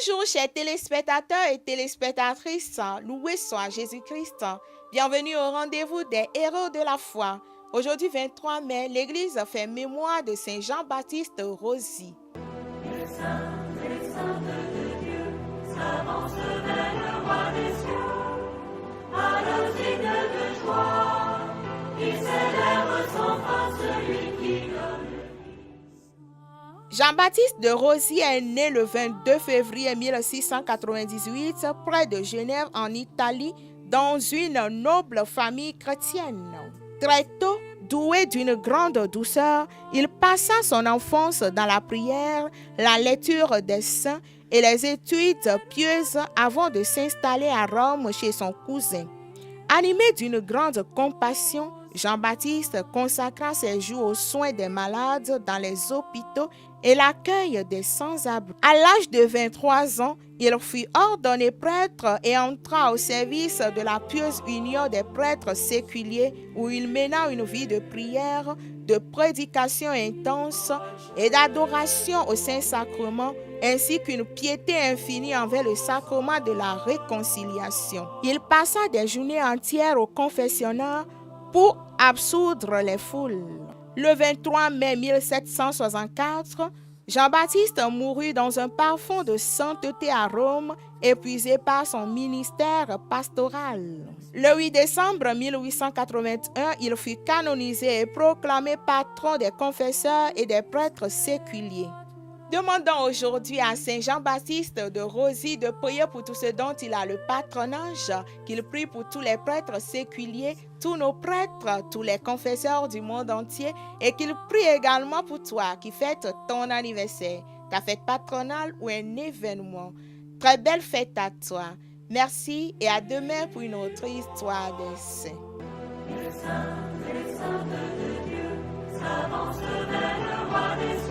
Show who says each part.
Speaker 1: Bonjour chers téléspectateurs et téléspectatrices, loué soit Jésus-Christ. Bienvenue au rendez-vous des héros de la foi. Aujourd'hui 23 mai, l'Église fait mémoire de Saint Jean-Baptiste Rosy.
Speaker 2: Les saints de Dieu s'avancent vers le roi des cieux, à l'osigne de joie, il célèbre sans fin celui qui donne.
Speaker 1: Jean-Baptiste de Rosy est né le 22 février 1698 près de Genève en Italie dans une noble famille chrétienne. Très tôt, doué d'une grande douceur, il passa son enfance dans la prière, la lecture des saints et les études pieuses avant de s'installer à Rome chez son cousin. Animé d'une grande compassion, Jean-Baptiste consacra ses jours aux soins des malades dans les hôpitaux et l'accueil des sans-abri. À l'âge de 23 ans, il fut ordonné prêtre et entra au service de la pieuse union des prêtres séculiers où il mena une vie de prière, de prédication intense et d'adoration au Saint-Sacrement, ainsi qu'une piété infinie envers le sacrement de la réconciliation. Il passa des journées entières au confessionnal pour absoudre les foules. Le 23 mai 1764, Jean-Baptiste mourut dans un parfum de sainteté à Rome, épuisé par son ministère pastoral. Le 8 décembre 1881, il fut canonisé et proclamé patron des confesseurs et des prêtres séculiers. Demandons aujourd'hui à Saint Jean-Baptiste de Rosy de prier pour tout ce dont il a le patronage, qu'il prie pour tous les prêtres séculiers, tous nos prêtres, tous les confesseurs du monde entier, et qu'il prie également pour toi qui fêtes ton anniversaire, ta fête patronale ou un événement. Très belle fête à toi. Merci et à demain pour une autre histoire des saints.
Speaker 2: Les saints de Dieu s'avancent vers le roi des cieux.